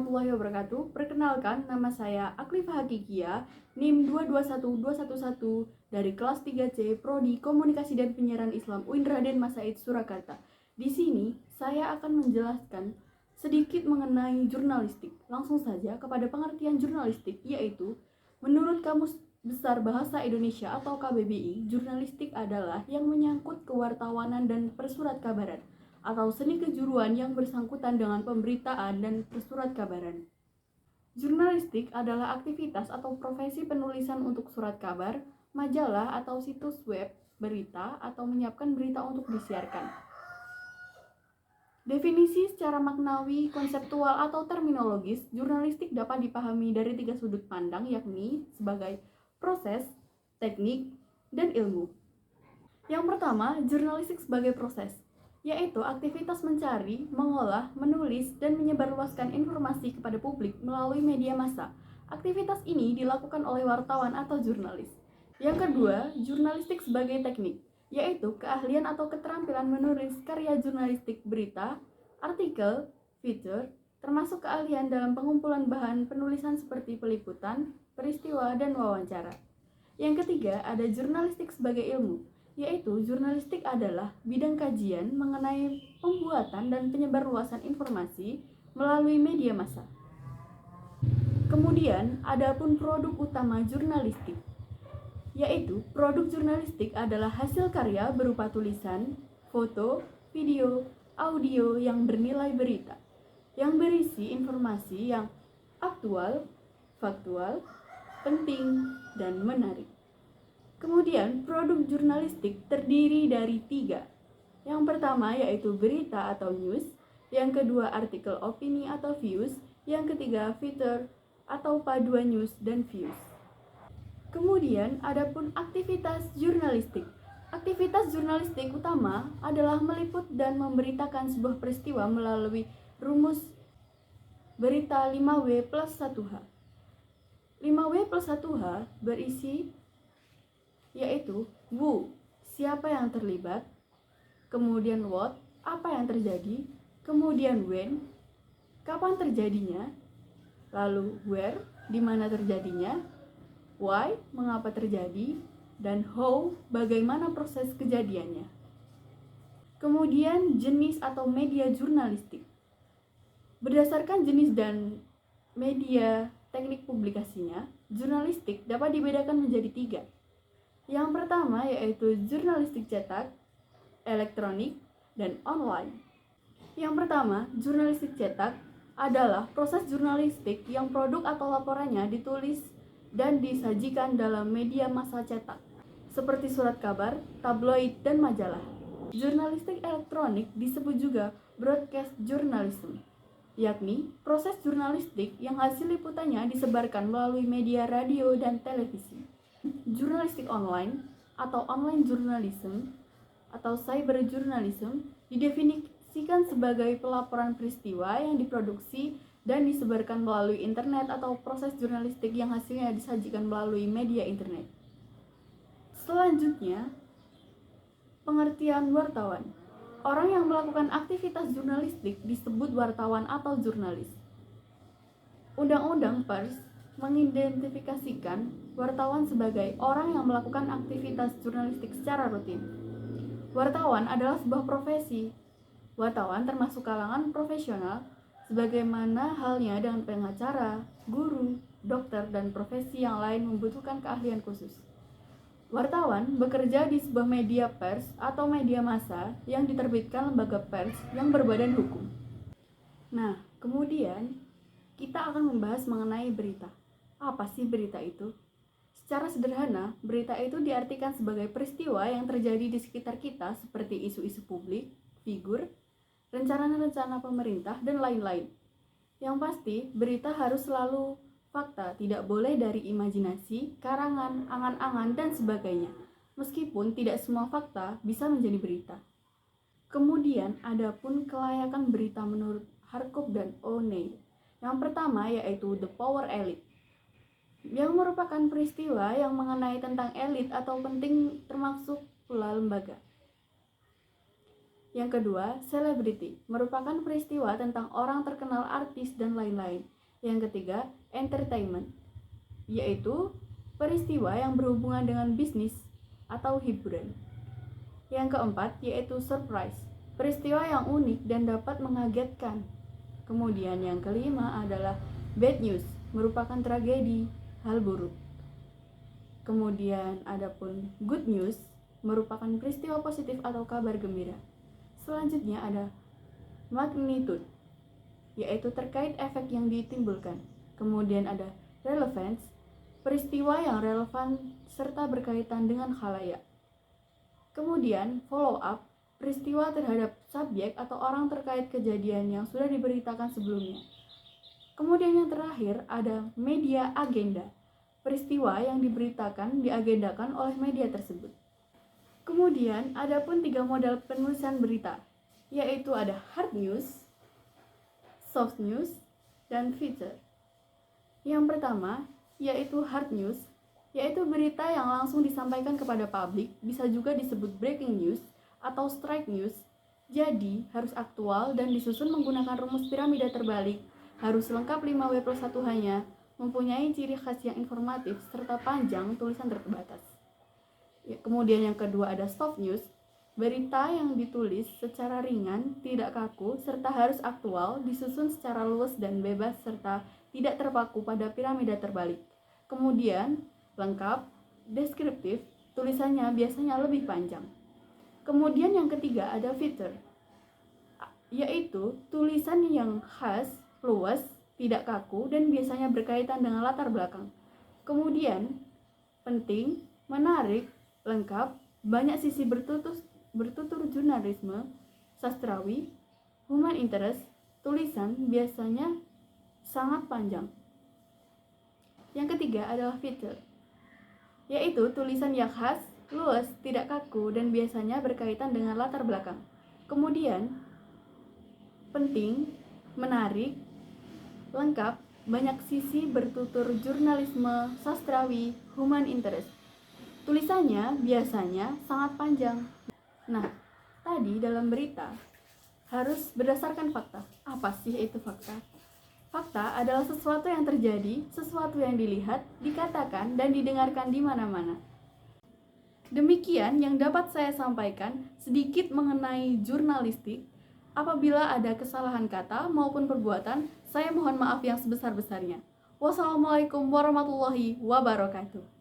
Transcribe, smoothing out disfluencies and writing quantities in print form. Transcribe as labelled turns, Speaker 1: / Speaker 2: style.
Speaker 1: warahmatullahi wabarakatuh. Perkenalkan, nama saya Aklifah Hakikia, NIM 221211 dari kelas 3C Prodi Komunikasi dan Penyiaran Islam UIN Raden Mas Said Surakarta. Di sini saya akan menjelaskan sedikit mengenai jurnalistik. Langsung saja kepada pengertian jurnalistik, yaitu menurut Kamus Besar Bahasa Indonesia atau KBBI, jurnalistik adalah yang menyangkut kewartawanan dan persurat kabaran atau seni kejuruan yang bersangkutan dengan pemberitaan dan persurat kabaran. Jurnalistik adalah aktivitas atau profesi penulisan untuk surat kabar, majalah atau situs web, berita, atau menyiapkan berita untuk disiarkan. Definisi secara maknawi, konseptual, atau terminologis, jurnalistik dapat dipahami dari 3 sudut pandang, yakni sebagai proses, teknik, dan ilmu. Yang pertama, jurnalistik sebagai proses, yaitu aktivitas mencari, mengolah, menulis, dan menyebarluaskan informasi kepada publik melalui media massa. Aktivitas ini dilakukan oleh wartawan atau jurnalis. Yang kedua, jurnalistik sebagai teknik, yaitu keahlian atau keterampilan menulis karya jurnalistik berita, artikel, feature, termasuk keahlian dalam pengumpulan bahan penulisan seperti peliputan, peristiwa, dan wawancara. Yang ketiga, ada jurnalistik sebagai ilmu, yaitu jurnalistik adalah bidang kajian mengenai pembuatan dan penyebarluasan informasi melalui media massa. Kemudian, adapun produk utama jurnalistik, yaitu produk jurnalistik adalah hasil karya berupa tulisan, foto, video, audio yang bernilai berita, yang berisi informasi yang aktual, faktual, penting, dan menarik. Kemudian, produk jurnalistik terdiri dari 3. Yang pertama yaitu berita atau news, yang kedua artikel opini atau views, yang ketiga feature atau paduan news dan views. Kemudian, adapun aktivitas jurnalistik. Aktivitas jurnalistik utama adalah meliput dan memberitakan sebuah peristiwa melalui rumus berita 5W plus 1H. 5W plus 1H berisi yaitu who, siapa yang terlibat, kemudian what, apa yang terjadi, kemudian when, kapan terjadinya, lalu where, di mana terjadinya, why, mengapa terjadi, dan how, bagaimana proses kejadiannya. Kemudian jenis atau media jurnalistik. Berdasarkan jenis dan media teknik publikasinya, jurnalistik dapat dibedakan menjadi 3. Yang pertama yaitu jurnalistik cetak, elektronik, dan online. Yang pertama, jurnalistik cetak adalah proses jurnalistik yang produk atau laporannya ditulis dan disajikan dalam media massa cetak, seperti surat kabar, tabloid, dan majalah. Jurnalistik elektronik disebut juga broadcast journalism, yakni proses jurnalistik yang hasil liputannya disebarkan melalui media radio dan televisi. Jurnalistik online atau online journalism atau cyber journalism didefinisikan sebagai pelaporan peristiwa yang diproduksi dan disebarkan melalui internet atau proses jurnalistik yang hasilnya disajikan melalui media internet. Selanjutnya, pengertian wartawan. Orang yang melakukan aktivitas jurnalistik disebut wartawan atau jurnalis. Undang-Undang Pers mengidentifikasikan wartawan sebagai orang yang melakukan aktivitas jurnalistik secara rutin. Wartawan adalah sebuah profesi. Wartawan termasuk kalangan profesional, sebagaimana halnya dengan pengacara, guru, dokter, dan profesi yang lain membutuhkan keahlian khusus. Wartawan bekerja di sebuah media pers atau media massa yang diterbitkan lembaga pers yang berbadan hukum. Nah, kemudian kita akan membahas mengenai berita. Apa sih berita itu? Secara sederhana, berita itu diartikan sebagai peristiwa yang terjadi di sekitar kita seperti isu-isu publik, figur, rencana-rencana pemerintah, dan lain-lain. Yang pasti, berita harus selalu fakta, tidak boleh dari imajinasi, karangan, angan-angan, dan sebagainya. Meskipun tidak semua fakta bisa menjadi berita. Kemudian, adapun kelayakan berita menurut Harkop dan O'Neill. Yang pertama yaitu The Power Elite, yang merupakan peristiwa yang mengenai tentang elit atau penting termasuk pula lembaga. Yang kedua, celebrity, merupakan peristiwa tentang orang terkenal, artis, dan lain-lain. Yang ketiga, entertainment, yaitu peristiwa yang berhubungan dengan bisnis atau hiburan. Yang keempat, yaitu surprise, peristiwa yang unik dan dapat mengagetkan. Kemudian yang kelima adalah bad news, merupakan tragedi, hal buruk. Kemudian adapun good news, merupakan peristiwa positif atau kabar gembira. Selanjutnya ada magnitude, yaitu terkait efek yang ditimbulkan. Kemudian ada relevance, peristiwa yang relevan serta berkaitan dengan khalayak. Kemudian follow up, peristiwa terhadap subjek atau orang terkait kejadian yang sudah diberitakan sebelumnya. Kemudian yang terakhir ada media agenda, peristiwa yang diagendakan oleh media tersebut. Kemudian ada pun 3 model penulisan berita, yaitu ada hard news, soft news, dan feature. Yang pertama, yaitu hard news, yaitu berita yang langsung disampaikan kepada publik, bisa juga disebut breaking news atau strike news. Jadi, harus aktual dan disusun menggunakan rumus piramida terbalik, harus lengkap 5W+1 hanya, mempunyai ciri khas yang informatif, serta panjang, tulisan terbatas. Kemudian yang kedua ada soft news, berita yang ditulis secara ringan, tidak kaku, serta harus aktual, disusun secara luas dan bebas, serta tidak terpaku pada piramida terbalik. Kemudian lengkap, deskriptif, tulisannya biasanya lebih panjang. Kemudian yang ketiga ada feature, yaitu tulisan yang khas, luas, tidak kaku, dan biasanya berkaitan dengan latar belakang. Kemudian penting, menarik, lengkap, banyak sisi bertutur jurnalisme, sastrawi, human interest, tulisan biasanya sangat panjang. Yang ketiga adalah feature, yaitu tulisan yang khas, luas, tidak kaku, dan biasanya berkaitan dengan latar belakang. Kemudian penting, menarik, lengkap, banyak sisi bertutur jurnalisme, sastrawi, human interest. Tulisannya biasanya sangat panjang. Nah, tadi dalam berita harus berdasarkan fakta. Apa sih itu fakta? Fakta adalah sesuatu yang terjadi, sesuatu yang dilihat, dikatakan, dan didengarkan di mana-mana. Demikian yang dapat saya sampaikan sedikit mengenai jurnalistik. Apabila ada kesalahan kata maupun perbuatan, saya mohon maaf yang sebesar-besarnya. Wassalamualaikum warahmatullahi wabarakatuh.